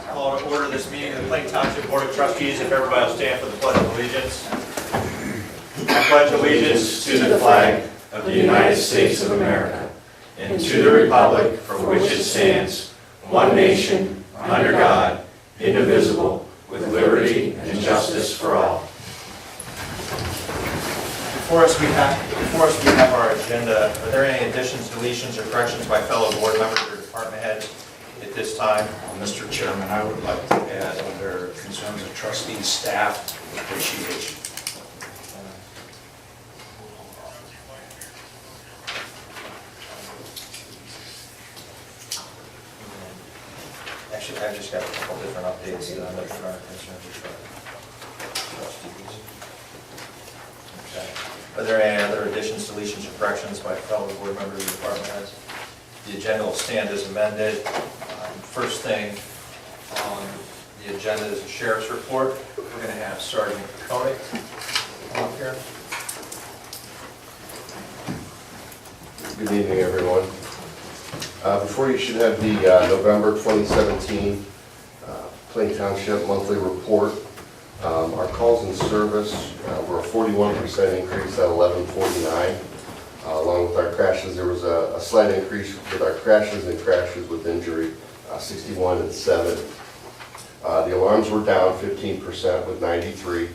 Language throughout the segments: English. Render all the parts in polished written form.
Call to order this meeting of the Plain Township Board of Trustees. If everybody will stand for the Pledge of Allegiance. I pledge allegiance to the flag of the United States of America and to the republic for which it stands, one nation, under God, indivisible, with liberty and justice for all. Before us we have our agenda. Are there any additions, deletions, or corrections by fellow board members or department heads at this time? Mr. Chairman, I would like to add under concerns of trustees, staff, appreciation. Actually, I've just got a couple different updates on the concerns of trustees. Okay. Are there any other additions, deletions, or corrections by fellow board members or department heads? The agenda will stand as amended. First thing on the agenda is the sheriff's report. We're going to have Sergeant Koenig come up here. Good evening, everyone. Before you should have the November 2017 Plain Township monthly report. Our calls in service were a 41% increase at 1149. Along with our crashes, there was a slight increase with our crashes and crashes with injury, 61 and 7. The alarms were down 15% with 93.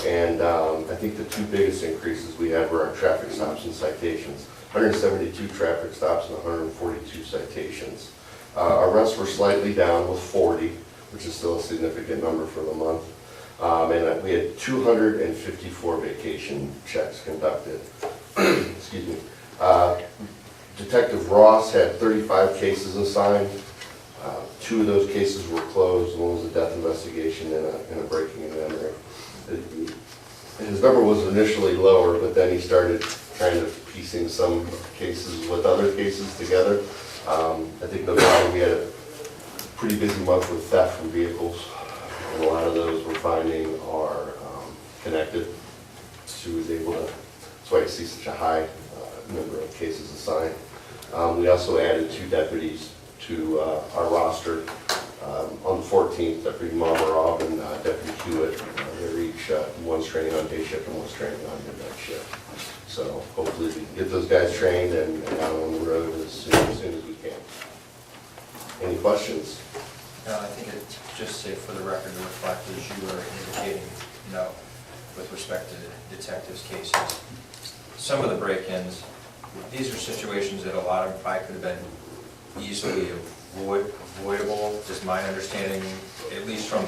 And I think the two biggest increases we had were our traffic stops and citations. 172 traffic stops and 142 citations. Our arrests were slightly down with 40, which is still a significant number for the month. And we had 254 vacation checks conducted. Excuse me. Detective Ross had 35 cases assigned. 2 of those cases were closed. One was a death investigation and a breaking and entering. His number was initially lower, but then he started kind of piecing some cases with other cases together. I think November we had a pretty busy month with theft from vehicles, and a lot of those we're finding are connected. So he was able to, that's why you see such a high number of cases assigned. We also added 2 deputies to our roster. On the 14th, Deputy Marmarov and Deputy Hewitt, they're each one's training on day shift and one's training on midnight shift. So hopefully we can get those guys trained and out on the road as soon as we can. Any questions? No, I think it's just safe for the record to reflect as you were indicating, with respect to the detectives' cases. Some of the break-ins, these are situations that a lot of them probably could have been easily avoidable, is my understanding, at least from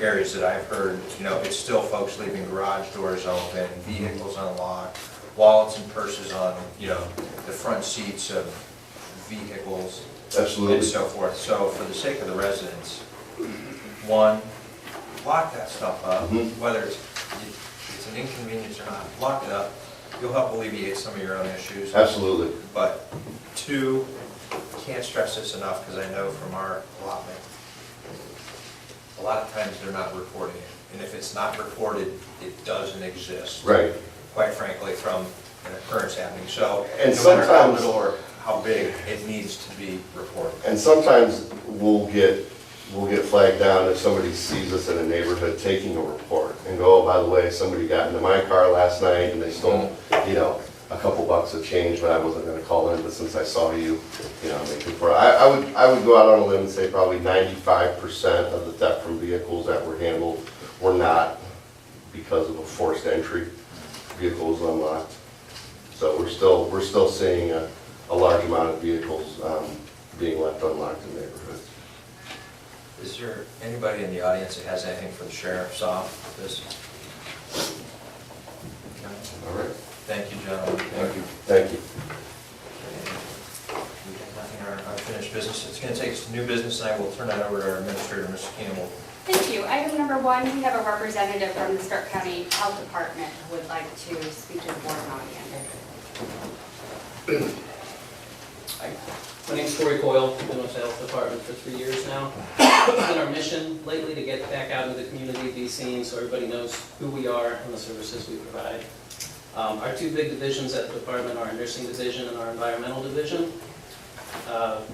areas that I've heard. It's still folks leaving garage doors open, vehicles unlocked, wallets and purses on, the front seats of vehicles. Absolutely. And so forth. So for the sake of the residents, one, lock that stuff up, whether it's an inconvenience or not, lock it up. You'll help alleviate some of your own issues. Absolutely. But 2, can't stress this enough because I know from our allotment, a lot of times they're not reporting it. And if it's not reported, it doesn't exist. Right. Quite frankly, from an occurrence happening. So And no matter how sometimes, little or how big, it needs to be reported. and sometimes we'll get flagged down if somebody sees us in a neighborhood taking a report and go, oh, by the way, somebody got into my car last night and they stole, a couple bucks of change, but I wasn't going to call in, but since I saw you, make it for. I would go out on a limb and say probably 95% of the theft from vehicles that were handled were not because of a forced entry. Vehicle was unlocked. So we're still seeing a large amount of vehicles being left unlocked in neighborhoods. Is there anybody in the audience that has anything for the sheriff's office? Okay. All right. Thank you, gentlemen. Thank you. Thank you. We have nothing on our unfinished business. It's going to take us to new business, and I will turn that over to our administrator, Mr. Campbell. Thank you. Item number 1, we have a representative from the Stark County Health Department who would like to speak to the board and audience. My name's Corey Coyle. I've been with the health department for 3 years now. It's been our mission lately to get back out into the community, be seen, so everybody knows who we are and the services we provide. Our 2 big divisions at the department are our nursing division and our environmental division.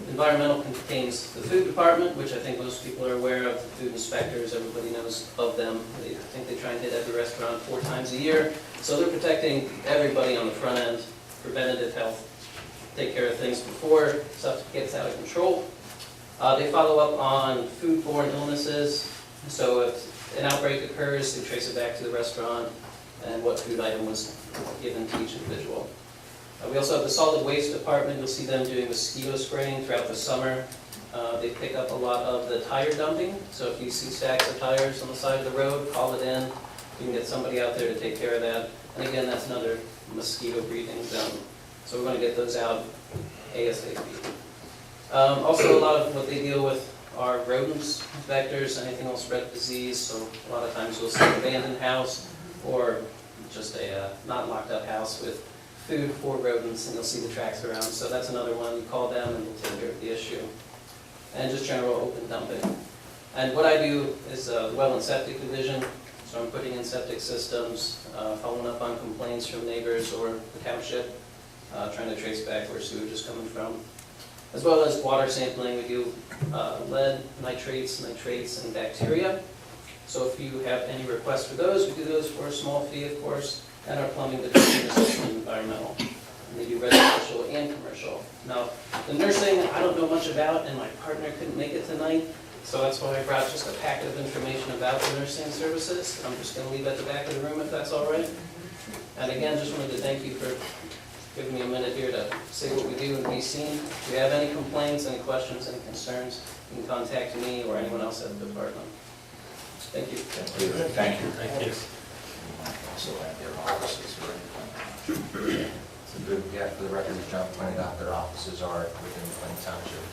Environmental contains the food department, which I think most people are aware of, the food inspectors, everybody knows of them. I think they try and hit every restaurant 4 times a year. So they're protecting everybody on the front end, preventative health, take care of things before stuff gets out of control. They follow up on foodborne illnesses. So if an outbreak occurs, they trace it back to the restaurant and what food item was given to each individual. We also have the solid waste department. You'll see them doing mosquito spraying throughout the summer. They pick up a lot of the tire dumping. So if you see stacks of tires on the side of the road, call it in. You can get somebody out there to take care of that. And again, that's another mosquito breeding zone. So we're going to get those out ASAP. Also, a lot of what they deal with are rodents, vectors, anything will spread disease. So a lot of times you'll see an abandoned house or just a not locked up house with food for rodents, and you'll see the tracks around. So that's another one. You call them and they'll take care of the issue. And just general open dumping. And what I do is well and septic division. So I'm putting in septic systems, following up on complaints from neighbors or the township, trying to trace back where sewage is coming from. As well as water sampling, we do lead, nitrates, and bacteria. So if you have any requests for those, we do those for a small fee, of course. And our plumbing division is also environmental. And they do residential and commercial. Now, the nursing, I don't know much about, and my partner couldn't make it tonight. So that's why I brought just a packet of information about the nursing services. I'm just going to leave at the back of the room if that's all right. And again, just wanted to thank you for giving me a minute here to say what we do and be seen. If you have any complaints, any questions, any concerns, you can contact me or anyone else at the department. Thank you. Thank you. Thank you. Also at their offices, right? So good, yeah, for the record, as John pointed out, their offices are within Plain Township.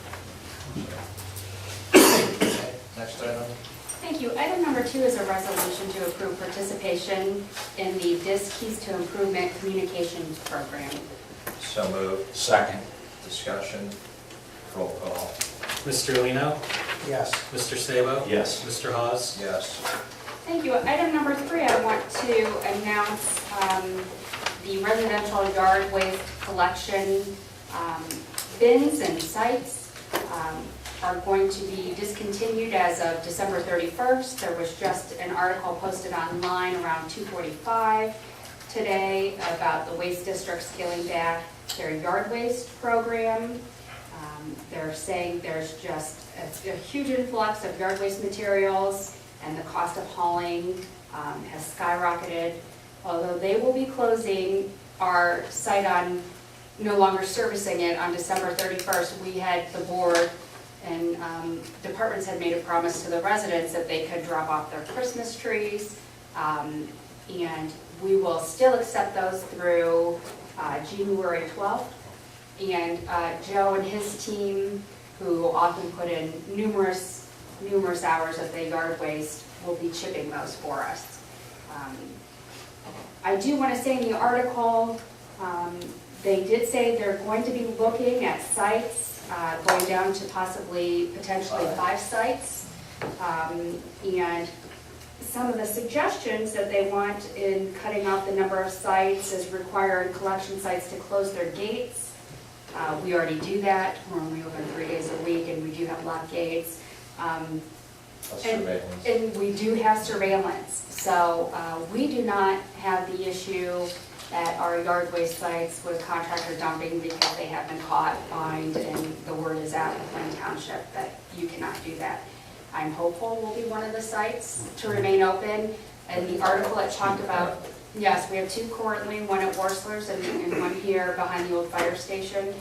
Okay, next item. Thank you. Item number 2 is a resolution to approve participation in the DISC Keys to Improvement Communications Program. So moved. Second. Discussion. Roll call. Mr. Lino? Yes. Mr. Sabo? Yes. Mr. Hawes? Yes. Thank you. Item number 3, I want to announce the residential yard waste collection bins and sites are going to be discontinued as of December 31st. There was just an article posted online around 2:45 today about the waste district scaling back their yard waste program. They're saying there's just a huge influx of yard waste materials and the cost of hauling has skyrocketed. Although they will be closing our site on no longer servicing it on December 31st, we had the board and departments had made a promise to the residents that they could drop off their Christmas trees, and we will still accept those through January 12th. And Joe and his team, who often put in numerous hours of the yard waste, will be chipping those for us. I do want to say in the article, they did say they're going to be looking at sites, going down to potentially 5 sites. And some of the suggestions that they want in cutting off the number of sites is requiring collection sites to close their gates. We already do that. We're only open 3 days a week, and we do have locked gates. And we do have surveillance. So we do not have the issue at our yard waste sites with contractor dumping because they have been caught, fined, and the word is out in Plain Township that you cannot do that. I'm hopeful we'll be one of the sites to remain open. And the article it talked about, yes, we have 2 currently, one at Worslers and one here behind the old fire station.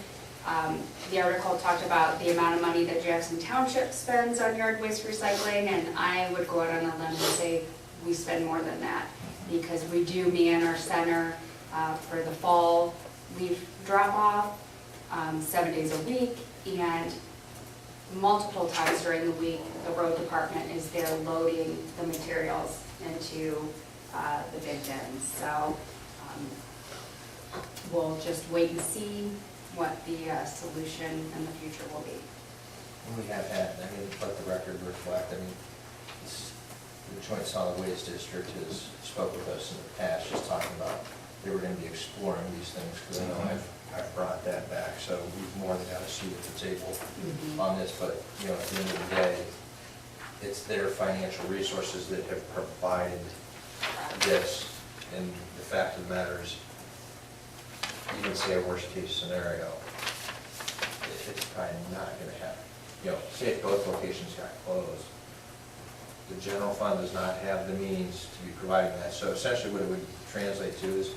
The article talked about the amount of money that Jackson Township spends on yard waste recycling, and I would go out on a limb and say we spend more than that because we do man our center for the fall leaf drop-off 7 days a week, and multiple times during the week the road department is there loading the materials into the big bins. So we'll just wait and see what the solution in the future will be. We have had, let the record reflect, the Joint Solid Waste District has spoke with us in the past, just talking about they were going to be exploring these things, because I know I've I've brought that back, so we've more than got a seat at the table on this, but, you know, at the end of the day, it's their financial resources that have provided this, and the fact of the matter is, even say a worst-case scenario, it's probably not gonna happen. You know, say if both locations got closed, the general fund does not have the means to be providing that. So essentially what it would translate to is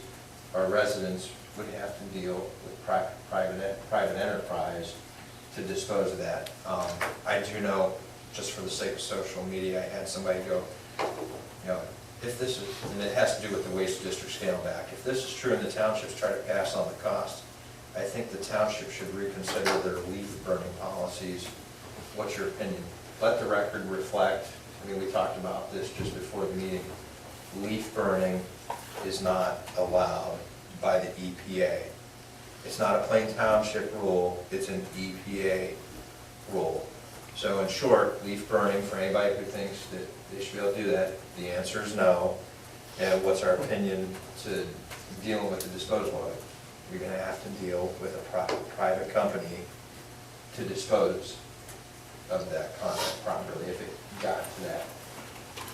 our residents would have to deal with private enterprise to dispose of that. I do know, just for the sake of social media, I had somebody go, you know, if this is, and it has to do with the waste district scale back, if this is true and the townships try to pass on the cost, I think the township should reconsider their leaf burning policies. What's your opinion? Let the record reflect, I mean, we talked about this just before the meeting. Leaf burning is not allowed by the EPA. It's not a Plain Township rule, it's an EPA rule. So in short, leaf burning, for anybody who thinks that they should be able to do that, the answer is no. And what's our opinion to dealing with the disposal of it? You're gonna have to deal with a private company to dispose of that content properly if it got to that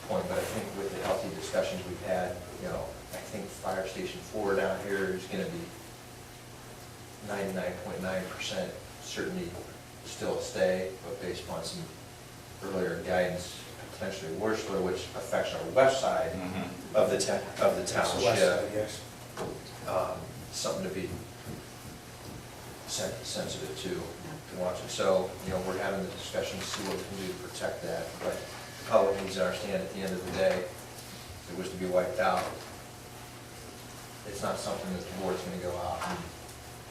point. But I think with the healthy discussions we've had, you know, I think Fire Station 4 down here is gonna be 99.9% certainty still stay, but based upon some earlier guidance, potentially Worcester, which affects our west side of the township. Yes. Something to be sensitive to watch it. So, you know, we're having the discussion to see what we can do to protect that, but the public needs to understand at the end of the day, if it was to be wiped out, it's not something that the board's gonna go out and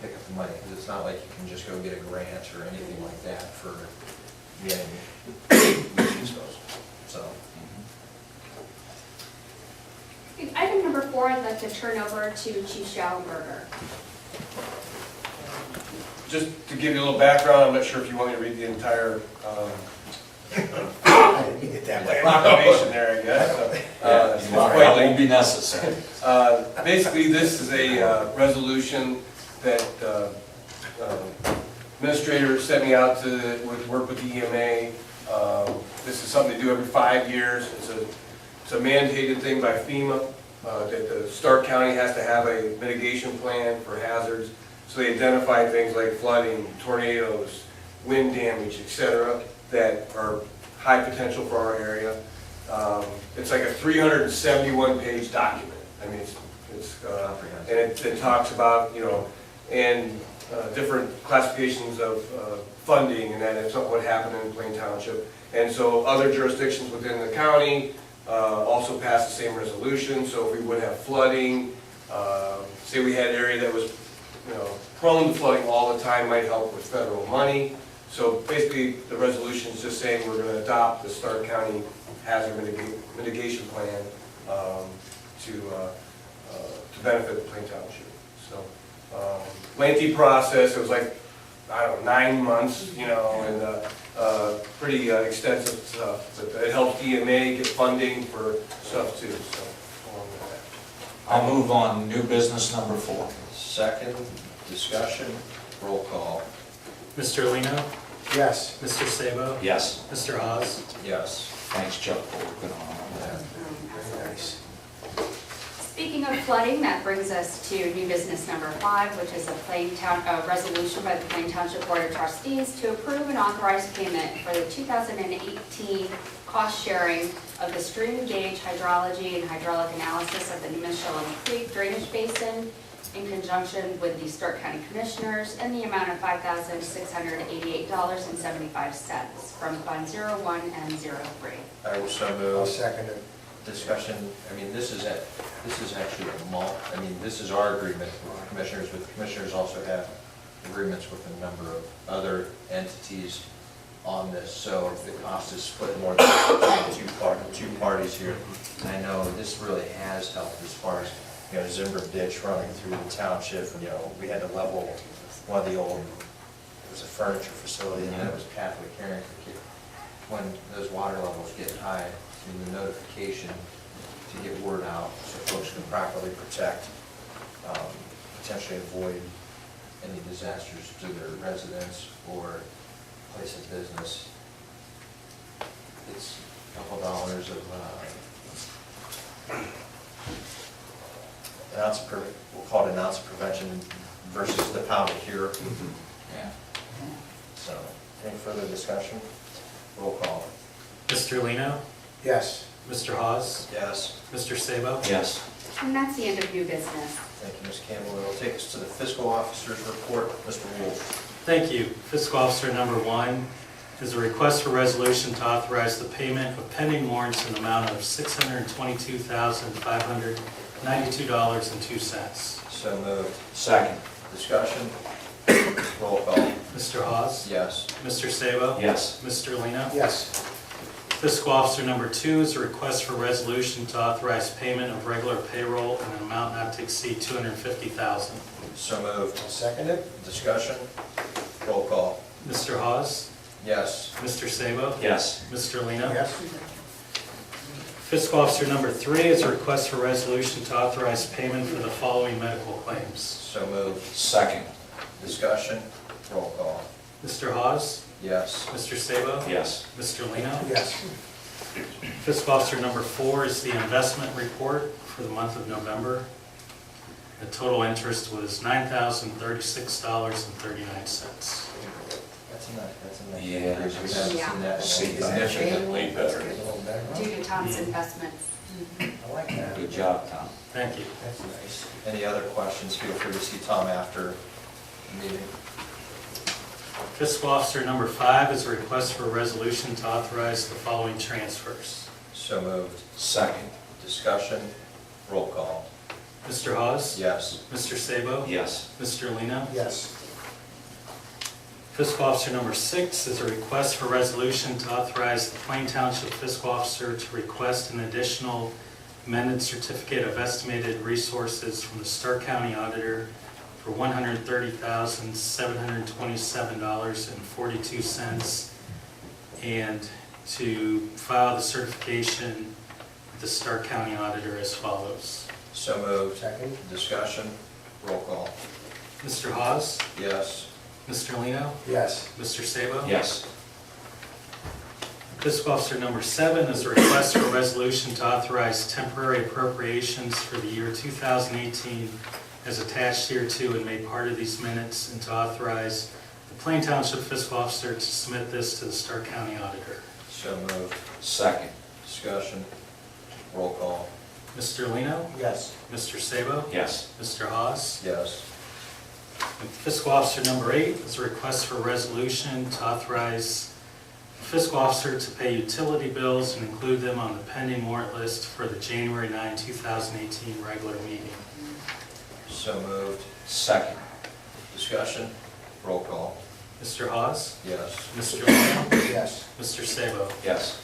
pick up the money, because it's not like you can just go get a grant or anything like that for getting leaf disposal, so. Item number 4, I'd like to turn over to Chief Schallenberger. Just to give you a little background, I'm not sure if you want me to read the entire proclamation there, I guess. It's quite That lengthy. won't be necessary. Basically, this is a resolution that administrator sent me out to work with the EMA. This is something they do every 5 years. It's a mandated thing by FEMA that the Stark County has to have a mitigation plan for hazards. So they identify things like flooding, tornadoes, wind damage, etc., that are high potential for our area. It's like a 371-page document. I mean, and it talks about, you know, and different classifications of funding, and that it's what happened in Plain Township. And so other jurisdictions within the county also passed the same resolution. So if we would have flooding, say we had an area that was, you know, prone to flooding all the time, might help with federal money. So basically, the resolution is just saying we're going to adopt the Stark County Hazard Mitigation Plan to benefit the Plain Township. So lengthy process. It was like, I don't know, 9 months, you know, and pretty extensive stuff. But it helps EMA get funding for stuff too. So along with that. I'll move on new business number 4. Second, discussion, roll call. Mr. Lino? Yes. Mr. Sabo? Yes. Mr. Hawes? Yes. Thanks, Chuck, for working on that. Very nice. Speaking of flooding, that brings us to new business number 5, which is a resolution by the Plain Township Board of Trustees to approve and authorize payment for the 2018 cost sharing of the stream gauge hydrology and hydraulic analysis of the Michelin Creek Drainage Basin in conjunction with the Stark County Commissioners in the amount of $5,688.75 from Fund 01 and 03. I will so I'll move. second it. Discussion, I mean, this is actually this is our agreement with the commissioners, but the commissioners also have agreements with a number of other entities on this, so the cost is split more than two parties here. And I know this really has helped as far as, you know, Zimber ditch running through the township. You know, we had to level one of the old, it was a furniture facility, and then it was Catholic Caring for Kids. When those water levels get high, the notification to get word out so folks can properly protect, potentially avoid any disasters to their residence or place of business. It's a couple dollars of, we'll call it an ounce of prevention versus the pound of cure. Yeah. So, any further discussion? Roll call. Mr. Lino? Yes. Mr. Hawes? Yes. Mr. Sabo? Yes. And that's the end of new business. Thank you, Ms. Campbell. It will take us to the fiscal officer's report. Mr. Wolf. Thank you. Fiscal Officer number 1 is a request for resolution to authorize the payment of pending warrants in the amount of $622,592.02. So moved. Second. Discussion? Roll call. Mr. Hawes? Yes. Mr. Sabo? Yes. Mr. Lino? Yes. Fiscal Officer number 2 is a request for resolution to authorize payment of regular payroll in an amount not to exceed $250,000. So moved. I'll second it. Discussion? Roll call. Mr. Hawes? Yes. Mr. Sabo? Yes. Mr. Lino? Yes. Fiscal Officer number 3 is a request for resolution to authorize payment for the following medical claims. So moved. Second. Discussion? Roll call. Mr. Hawes? Yes. Mr. Sabo? Yes. Mr. Lino? Yes. Fiscal Officer number 4 is the investment report for the month of November. The total interest was $9,036.39. That's a nice Yeah. increase. We haven't Yeah. seen that in a long time. Significantly better. A little better. Due to Tom's investments. I like that. Good job, Tom. Thank you. That's nice. Any other questions, feel free to see Tom after the meeting. Fiscal Officer number 5 is a request for a resolution to authorize the following transfers. So moved. Second. Discussion? Roll call. Mr. Hawes? Yes. Mr. Sabo? Yes. Mr. Lino? Yes. Fiscal Officer number 6 is a request for resolution to authorize the Plain Township Fiscal Officer to request an additional amended certificate of estimated resources from the Stark County Auditor for $130,727.42 and to file the certification with the Stark County Auditor as follows. So moved. Second. Discussion? Roll call. Mr. Hawes? Yes. Mr. Lino? Yes. Mr. Sabo? Yes. Fiscal Officer number 7 is a request for a resolution to authorize temporary appropriations for the year 2018 as attached hereto and made part of these minutes, and to authorize the Plain Township Fiscal Officer to submit this to the Stark County Auditor. So moved. Second. Discussion? Roll call. Mr. Lino? Yes. Mr. Sabo? Yes. Mr. Hawes? Yes. And Fiscal Officer number 8 is a request for a resolution to authorize the Fiscal Officer to pay utility bills and include them on the pending warrant list for the January 9, 2018 regular meeting. So moved. Second. Discussion? Roll call. Mr. Hawes? Yes. Mr. Lino? Yes. Mr. Sabo? Yes.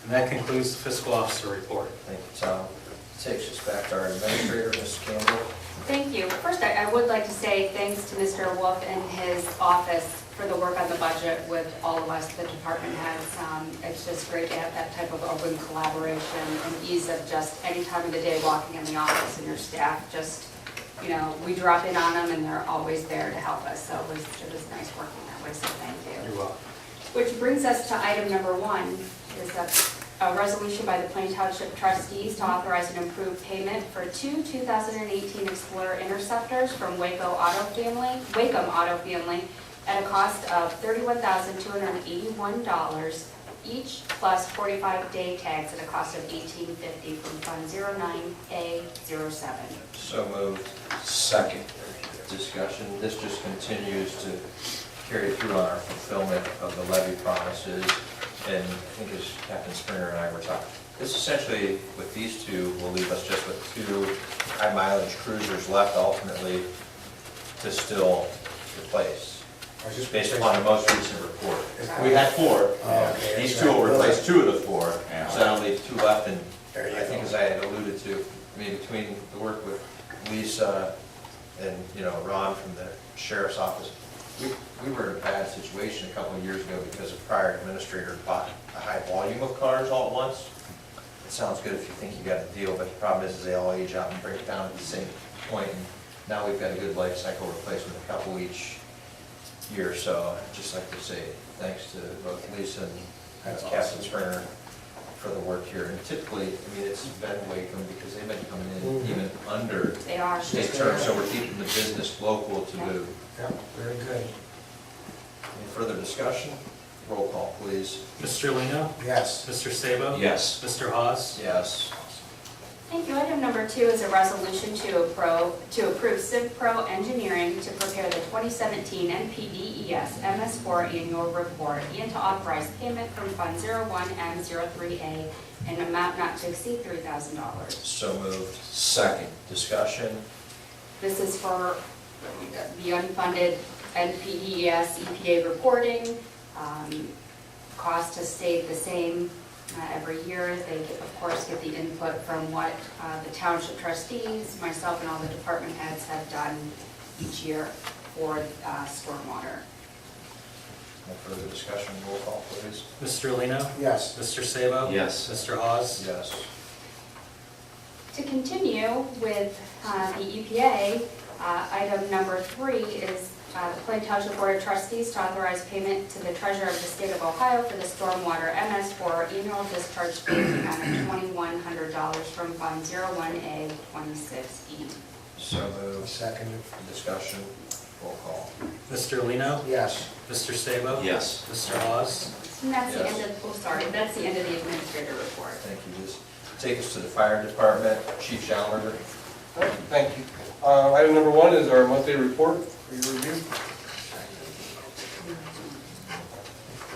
And that concludes the Fiscal Officer report. Thank you, Tom. Takes us back to our administrator, Ms. Campbell. Thank you. First, I would like to say thanks to Mr. Wolf and his office for the work on the budget with all of us, the department heads. It's just great to have that type of open collaboration and ease of just any time of the day walking in the office, and your staff just, you know, we drop in on them and they're always there to help us. So it was nice working that way, so thank you. You're welcome. Which brings us to item number 1, is a resolution by the Plain Township Trustees to authorize an approved payment for 2 2018 Explorer Interceptors from Wacom Auto Family at a cost of $31,281 each, plus 45-day tags at a cost of $18.50 from Fund 09A07. So moved. Second. Discussion? This just continues to carry through on our fulfillment of the levy promises. And I think as Captain Springer and I were talking, this essentially, with these two, will leave us just with 2 high mileage cruisers left ultimately to still replace, based upon the most recent report. We had 4. Oh, okay. These 2 will replace 2 of the 4, Yeah. so that'll leave 2 left. And There you I think, go. as I had alluded to, I mean, between the work with Lisa and, you know, Ron from the sheriff's office, we were in a bad situation a couple of years ago because a prior administrator bought a high volume of cars all at once. It sounds good if you think you got a deal, but the problem is they all age out and break down at the same point. And now we've got a good life cycle replacement, a couple each year. So I'd just like to say thanks to both Lisa and That's Captain awesome. Springer for the work here. And typically, I mean, it's been Wakeham because they've been coming in even under They are. state terms, so we're keeping the business local to boot. Yep, very good. Any further discussion? Roll call, please. Mr. Lino? Yes. Mr. Sabo? Yes. Mr. Hawes? Yes. Thank you. Item number 2 is a resolution to approve CivPro Engineering to prepare the 2017 NPDES MS4 annual report and to authorize payment from Fund 01M03A in an amount not to exceed $3,000. So moved. Second. Discussion? This is for the unfunded NPDES EPA reporting. Cost has stayed the same every year. They, of course, get the input from what the township trustees, myself, and all the department heads have done each year for stormwater. No further discussion? Roll call, please. Mr. Lino? Yes. Mr. Sabo? Yes. Mr. Hawes? Yes. To continue with the EPA, item number 3 is the Plain Township Board of Trustees to authorize payment to the Treasurer of the State of Ohio for the Stormwater MS4 annual discharge fee in the amount of $2,100 from Fund 01A 26E. So moved. Seconded. Discussion? Roll call. Mr. Lino? Yes. Mr. Sabo? Yes. Mr. Hawes? And that's the Yes. end of, that's the end of the administrator report. Thank you. This take us to the fire department. Chief Schallenberger. Thank you. Item number 1 is our monthly report for your review.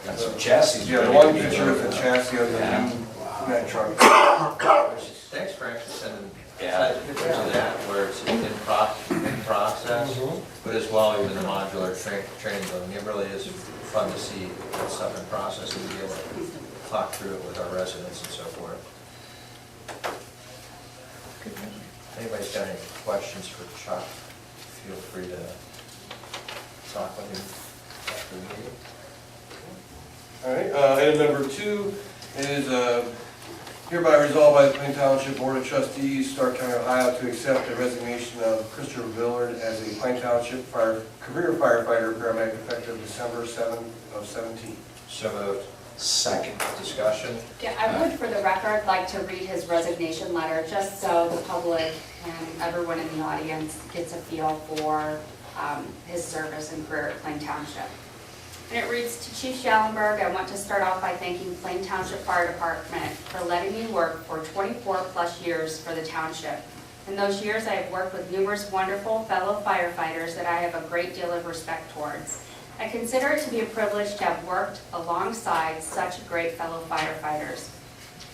Got some chassis. Yeah, the one feature is the chassis of the new Met truck. Thanks, Frank, for sending Yeah. pictures of that, where it's in process, but as well, even the modular training building. It really is fun to see that stuff in process and be able to talk through it with our residents and so forth. Anybody's got any questions for Chuck, feel free to talk with him after the meeting. All right, item number 2 is hereby resolved by the Plain Township Board of Trustees, Stark County, Ohio, to accept the resignation of Christopher Villard as a Plain Township career firefighter paramedic effective December 7th of 17. So moved. Second. Discussion? Yeah, I would, for the record, like to read his resignation letter, just so the public and everyone in the audience gets a feel for his service and career at Plain Township. And it reads, to Chief Schallenberg, I want to start off by thanking Plain Township Fire Department for letting me work for 24 plus years for the township. In those years, I have worked with numerous wonderful fellow firefighters that I have a great deal of respect towards. I consider it to be a privilege to have worked alongside such great fellow firefighters,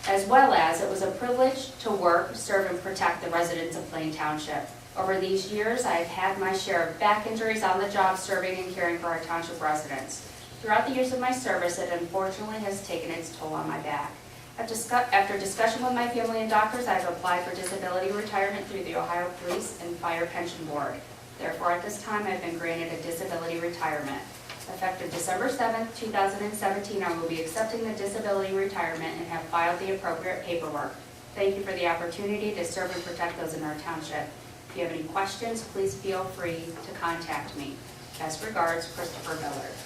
as well as it was a privilege to work, serve, and protect the residents of Plain Township. Over these years, I have had my share of back injuries on the job serving and caring for our township residents. Throughout the years of my service, it unfortunately has taken its toll on my back. After discussion with my family and doctors, I have applied for disability retirement through the Ohio Police and Fire Pension Board. Therefore, at this time, I have been granted a disability retirement. Effective December 7th, 2017, I will be accepting the disability retirement and have filed the appropriate paperwork. Thank you for the opportunity to serve and protect those in our township. If you have any questions, please feel free to contact me. Best regards, Christopher Villard.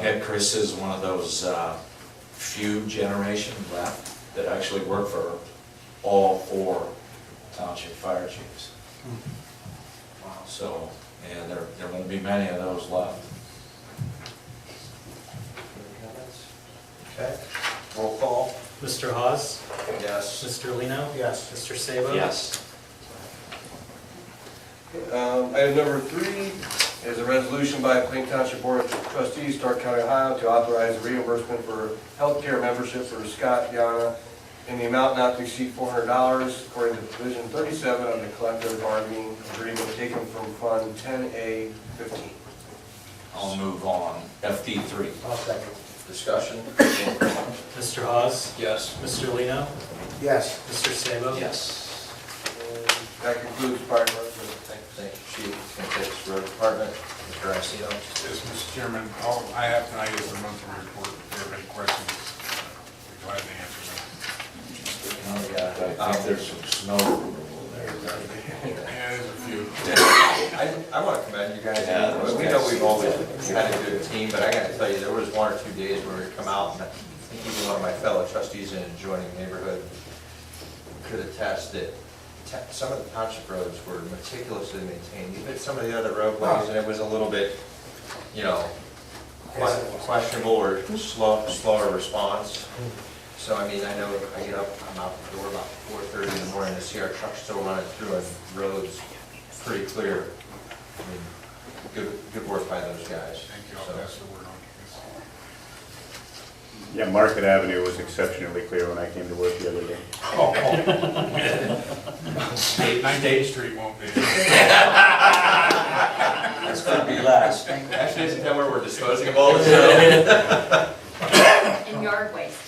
Yeah, Chris is one of those few generation left that actually work for all 4 township fire chiefs. Wow. So, yeah, there won't be many of those left. Okay, roll call. Mr. Hawes? Yes. Mr. Lino? Yes. Mr. Sabo? Yes. Item number 3 is a resolution by the Plain Township Board of Trustees, Stark County, Ohio, to authorize reimbursement for healthcare membership for Scott Yana in the amount not to exceed $400 according to Provision 37 of the collective bargaining agreement taken from Fund 10A-15. I'll move on. FD3. I'll second. Discussion? Mr. Hawes? Yes. Mr. Lino? Yes. Mr. Sabo? Yes. That concludes fire department. Thank you, Chief. It's going to take us to road department. Mr. Iacino. Yes, Mr. Chairman, all I have tonight is the monthly report. If you have any questions, I'd be glad to answer them. I think there's some snow removal there. you guys, Yeah, those we know guys. we've always had a good team, but I gotta tell you, there was 1 or 2 days where we'd come out, and I think even one of my fellow trustees in an adjoining neighborhood could attest that some of the township roads were meticulously maintained, even some of the other roadways, and it was a little bit, you know, questionable or slower response. So, I mean, I know I get up, I'm out the door about 4:30 in the morning to see our trucks still running through and roads pretty clear. I mean, good work by those guys. Thank you, So, I'll pass the word on. Yeah, Market Avenue was exceptionally clear when I came to work the other day. Nineteenth Street won't be. That's gonna be last. Actually, isn't that where we're disposing of all this? And yard waste.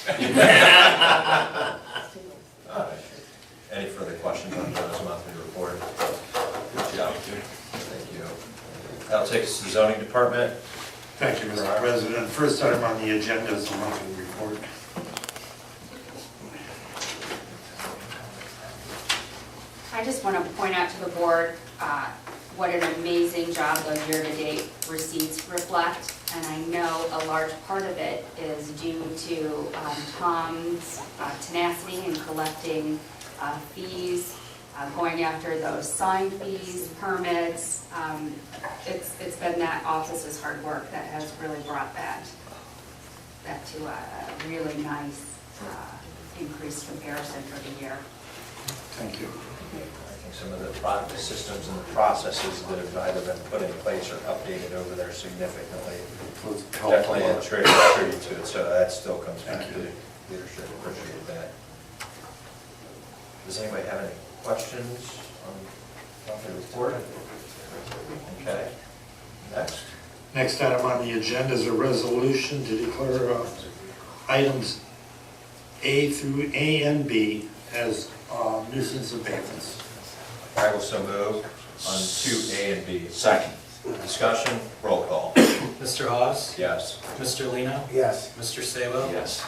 Any further questions on Joe's monthly report? Good job. Thank you. That'll take us to the zoning department. Thank you, Mr. President. First item on the agenda is the monthly report. I just want to point out to the board what an amazing job those year-to-date receipts reflect. And I know a large part of it is due to Tom's tenacity in collecting fees, going after those sign fees, permits. It's been that office's hard work that has really brought that to a really nice increased comparison for the year. Thank you. I think some of the systems and the processes that have either been put in place or updated over there significantly. Definitely a tribute to it, so that still comes back to leadership. Appreciate that. Does anybody have any questions on the report? Okay. Next. Next item on the agenda is a resolution to declare items A through A and B as nuisance abatements. I will so move on 2A and B. Second. Discussion, roll call. Mr. Hawes? Yes. Mr. Lino? Yes. Mr. Sabo? Yes.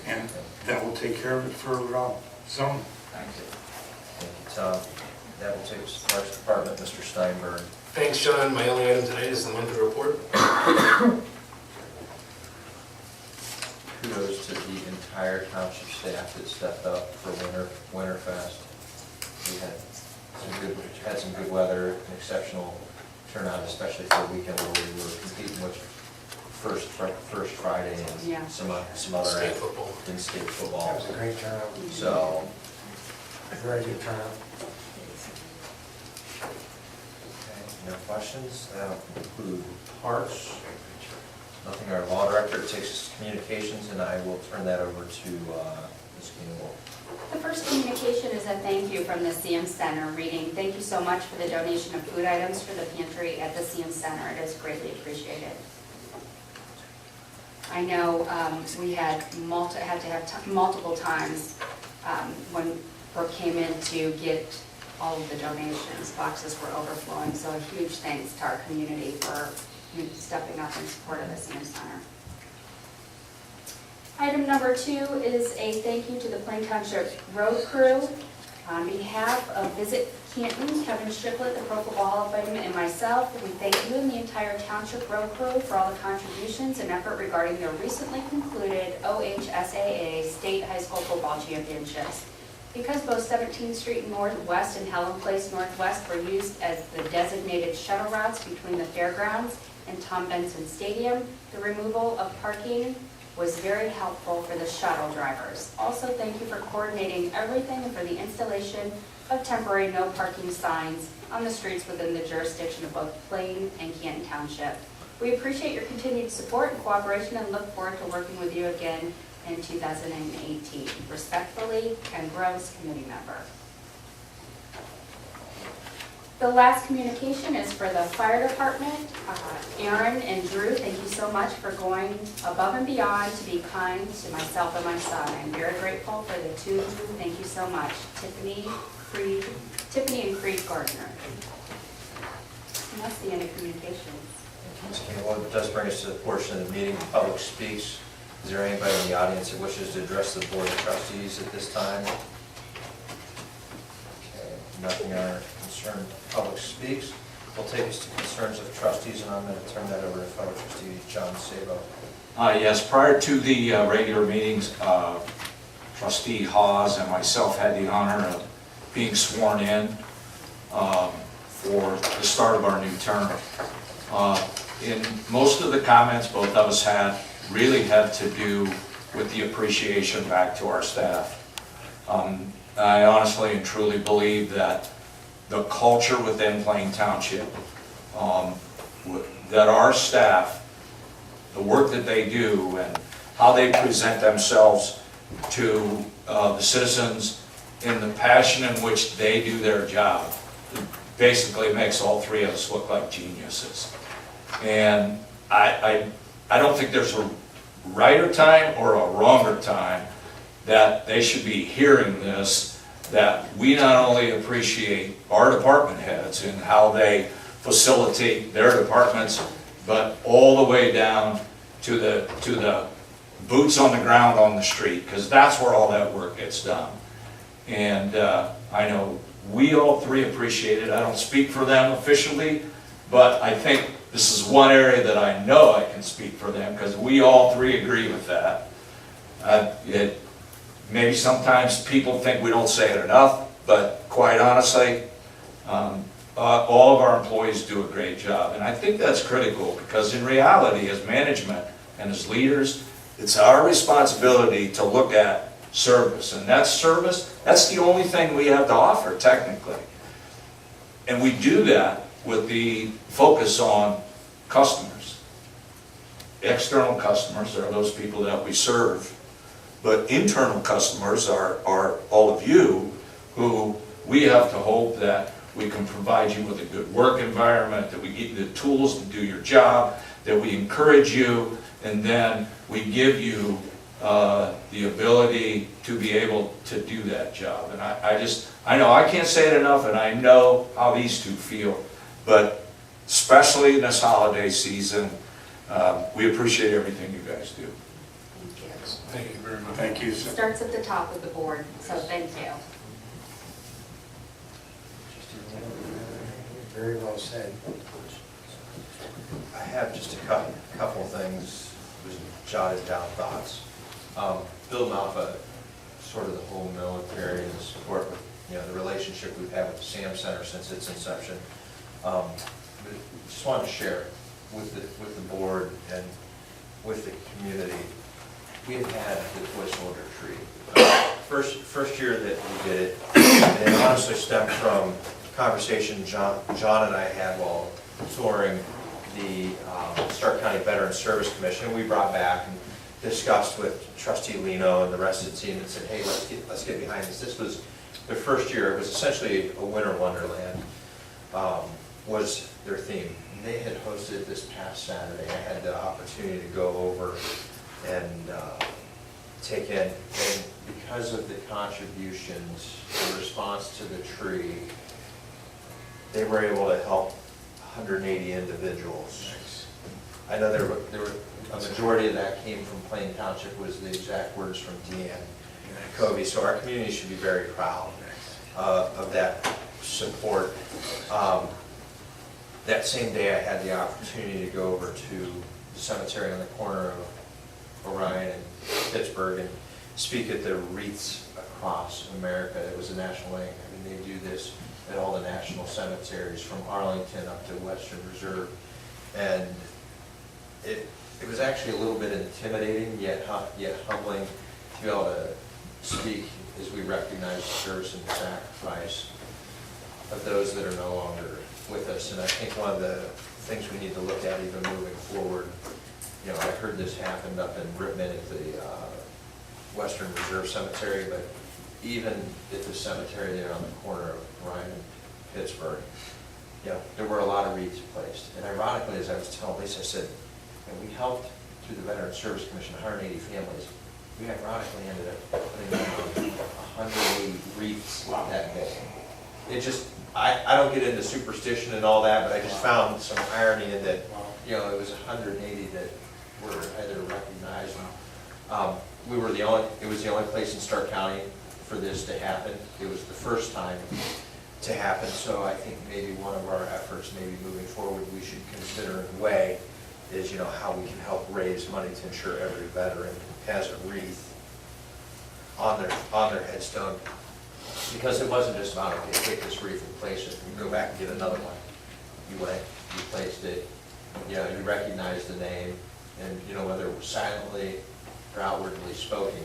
And that will take care of it for zone. Thank you. Thank you, Tom. That will take us to Parks Department, Mr. Steinberg. Thanks, John. My only item tonight is the monthly report. Kudos to the entire township staff that stepped up for Winterfest. We had some good weather, an exceptional turnout, especially for a weekend where we were competing with First Friday Yeah. and some other State football. in-state That football. was a great turnout. So, Very good turnout. okay, no questions? That'll conclude Parks. Nothing, our law director. It takes us to communications, and I will turn that over to Ms. Campbell. The first communication is a thank you from the CM Center, reading, "Thank you so much for the donation of food items for the pantry at the CM Center. It is greatly appreciated." I know we had to have multiple times when Brooke came in to get all of the donations. Boxes were overflowing, so a huge thanks to our community for stepping up in support of the CM Center. Item number 2 is a thank you to the Plain Township Road Crew. On behalf of Visit Canton, Kevin Stricklet, the Pro Football Hall of Fame, and myself, we thank you and the entire Township Road Crew for all the contributions and effort regarding the recently concluded OHSAA State High School Football Championships. Because both 17th Street Northwest and Helen Place Northwest were used as the designated shuttle routes between the fairgrounds and Tom Benson Stadium, the removal of parking was very helpful for the shuttle drivers. Also, thank you for coordinating everything and for the installation of temporary no parking signs on the streets within the jurisdiction of both Plain and Canton Township. We appreciate your continued support and cooperation and look forward to working with you again in 2018. Respectfully, Ken Gross, committee member. The last communication is for the fire department. Aaron and Drew, thank you so much for going above and beyond to be kind to myself and my son. I'm very grateful for the two of you. Thank you so much. Tiffany and Creed Gardner. And that's the end of communications. Ms. Campbell, it does bring us to the portion of the meeting, public speaks. Is there anybody in the audience that wishes to address the Board of Trustees at this time? Okay, nothing on our concerned public speaks. We'll take us to concerns of trustees, and I'm going to turn that over to fellow trustee John Sabo. Yes, prior to the regular meetings, trustee Hawes and myself had the honor of being sworn in for the start of our new term. In most of the comments both of us had really had to do with the appreciation back to our staff. I honestly and truly believe that the culture within Plain Township, that our staff, the work that they do and how they present themselves to the citizens and the passion in which they do their job, basically makes all three of us look like geniuses. And I don't think there's a righter time or a wronger time that they should be hearing this, that we not only appreciate our department heads and how they facilitate their departments, but all the way down to the boots on the ground on the street, because that's where all that work gets done. And I know we all three appreciate it. I don't speak for them officially, but I think this is one area that I know I can speak for them, because we all three agree with that. Maybe sometimes people think we don't say it enough, but quite honestly, all of our employees do a great job. And I think that's critical, because in reality, as management and as leaders, it's our responsibility to look at service. And that service, that's the only thing we have to offer technically. And we do that with the focus on customers. External customers are those people that we serve. But internal customers are all of you, who we have to hope that we can provide you with a good work environment, that we give you the tools to do your job, that we encourage you, and then we give you the ability to be able to do that job. And I know I can't say it enough, and I know how these two feel, but especially in this holiday season, we appreciate everything you guys do. Thank you very much. Thank you, sir. Starts at the top of the board, so thank you. Very well said. I have just a couple of things, just jotted down thoughts. Building off of sort of the whole military and the support with, the relationship we've had with the SAM Center since its inception. Just wanted to share with the board and with the community. We have had the toy soldier tree. First year that we did it, and it honestly stemmed from a conversation John and I had while touring the Stark County Veterans Service Commission. We brought back and discussed with Trustee Lino and the rest of the team and said, hey, let's get behind this. This was their first year. It was essentially a winter wonderland, was their theme. And they had hosted this past Saturday. I had the opportunity to go over and take in, and because of the contributions, the response to the tree, they were able to help 180 individuals. I know there were a majority of that came from Plain Township, was the exact words from Deanne Covey. So our community should be very proud of that support. That same day, I had the opportunity to go over to the cemetery on the corner of Orion and Pittsburgh and speak at the Wreaths Across America. It was a national thing. I mean, they do this at all the national cemeteries from Arlington up to Western Reserve. And it was actually a little bit intimidating, yet humbling to be able to speak as we recognize the service and sacrifice of those that are no longer with us. And I think one of the things we need to look at even moving forward, I heard this happened up in Ripon at the Western Reserve Cemetery, but even at the cemetery there on the corner of Ryan and Pittsburgh, there were a lot of wreaths placed. And ironically, as I was telling Lisa, I said, we helped through the Veterans Service Commission 180 families. We ironically ended up putting down 180 wreaths that day. It just, I don't get into superstition and all that, but I just found some irony in that, it was 180 that were either recognized. It was the only place in Stark County for this to happen. It was the first time to happen. So I think maybe one of our efforts, maybe moving forward, we should consider in a way is, how we can help raise money to ensure every veteran has a wreath on their headstone. Because it wasn't just about, okay, take this wreath and place it, and go back and get another one. You went, you placed it, you recognized the name, and, whether it was silently or outwardly spoken,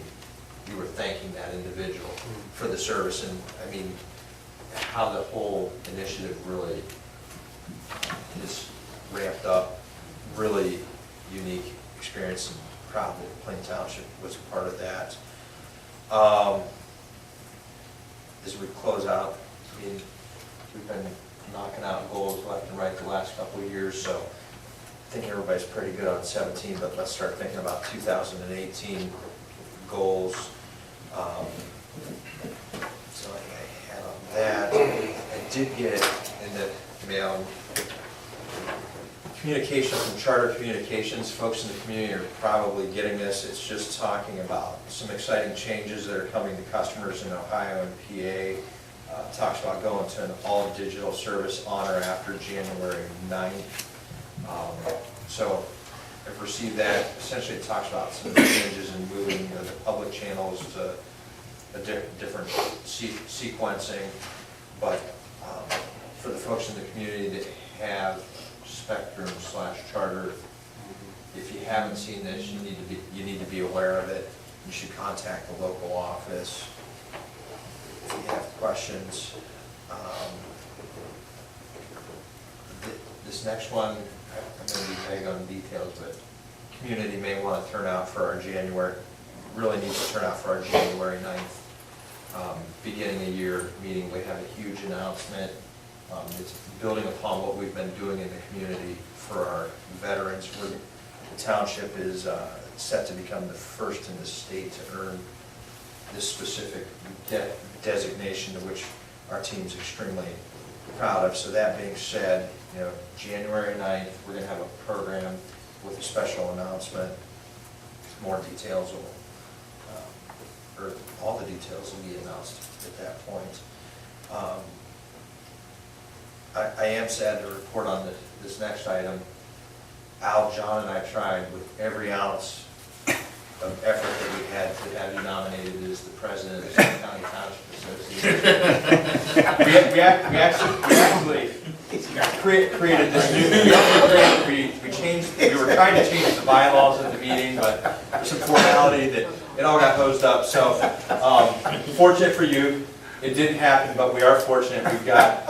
you were thanking that individual for the service. And, I mean, how the whole initiative really is ramped up, really unique experience, and proud that Plain Township was a part of that. As we close out, I mean, we've been knocking out goals left and right the last couple of years, so I think everybody's pretty good on 17, but let's start thinking about 2018 goals. So I had on that. I did get in the mail communication from Charter Communications. Folks in the community are probably getting this. It's just talking about some exciting changes that are coming to customers in Ohio and PA. Talks about going to an all-digital service on or after January 9th. So I've received that. Essentially, it talks about some changes in moving the public channels to a different sequencing. But for the folks in the community that have Spectrum/Charter, if you haven't seen this, you need to be aware of it. You should contact the local office if you have questions. This next one, I'm going to be vague on details, but community may want to turn out for our really needs to turn out for our January 9th beginning of year meeting. We have a huge announcement. It's building upon what we've been doing in the community for our veterans. The township is set to become the first in the state to earn this specific designation, to which our team's extremely proud of. So that being said, January 9th, we're going to have a program with a special announcement. More details or all the details will be announced at that point. I am sad to report on this next item. Al, John, and I tried with every ounce of effort that we had to have you nominated as the president of the County Township Association. We actually created this new, we were trying to change the bylaws at the meeting, but there's some formality that it all got hosed up. So fortunate for you, it didn't happen, but we are fortunate. We've got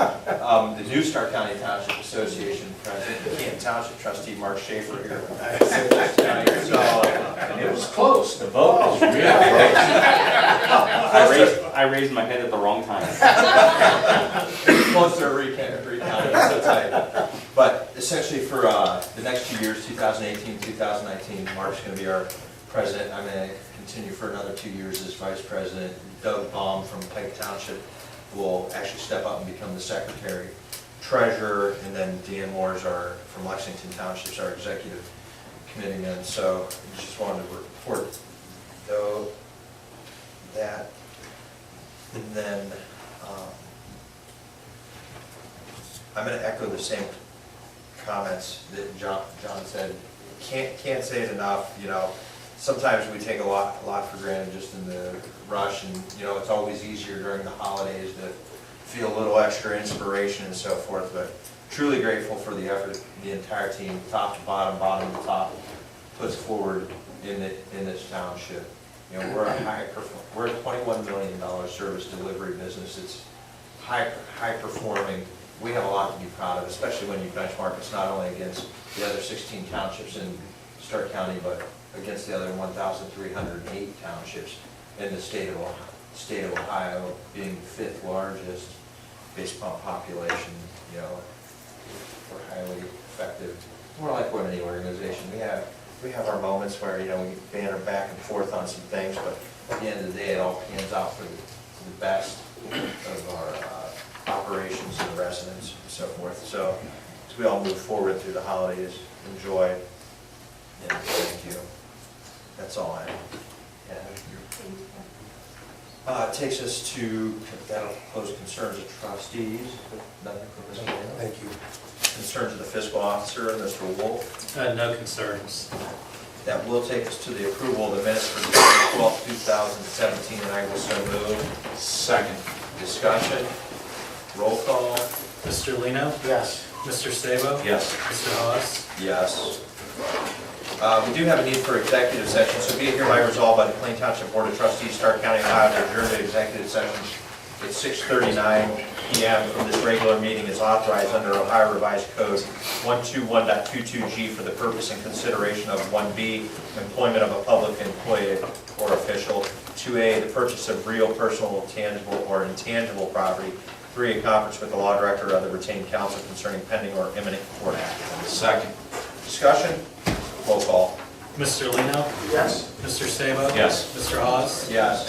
the new Stark County Township Association president, the Canton Township trustee, Mark Schaefer, here with us tonight. So It was close, the vote was really close. I raised my head at the wrong time. close to a recounting, so tight. But essentially for the next 2 years, 2018, 2019, Mark's going to be our president. I'm going to continue for another 2 years as vice president. Doug Baum from Pike Township will actually step up and become the secretary treasurer, and then Dan Moore's from Lexington Township's our executive committee man. So I just wanted to report that. And then I'm going to echo the same comments that John said. Can't say it enough. Sometimes we take a lot for granted just in the rush, and it's always easier during the holidays to feel a little extra inspiration and so forth. But truly grateful for the effort the entire team, top to bottom, bottom to top, puts forward in this township. We're a $21 million service delivery business. It's high performing. We have a lot to be proud of, especially when you benchmark us not only against the other 16 townships in Stark County, but against the other 1,308 townships in the state of Ohio, being the 5th largest based upon population. We're highly effective. More like what any organization. We have our moments where we banter back and forth on some things, but at the end of the day, it all pans out for the best of our operations and residents and so forth. So as we all move forward through the holidays, enjoy, and thank you. That's all I have. Takes us to, that'll close concerns of trustees, nothing from Mr. Lino. Thank you. Concerns of the fiscal officer, Mr. Wolf. No concerns. That will take us to the approval of the minutes for December 12th, 2017, and I will so move. Second. Discussion, roll call. Mr. Lino? Yes. Mr. Sabo? Yes. Mr. Hawes? Yes. We do have a need for executive session, so be it hereby resolved by the Plain Township Board of Trustees, Stark County, Ohio, to adjourn to executive session at 6:39 PM from this regular meeting is authorized under Ohio Revised Code 121.22G for the purpose and consideration of 1B, employment of a public employee or official, 2A, the purchase of real, personal, tangible, or intangible property, 3, a conference with the law director or other retained counsel concerning pending or imminent court action. Second. Discussion? Roll call. Mr. Lino? Yes. Mr. Sabo? Yes. Mr. Hawes? Yes.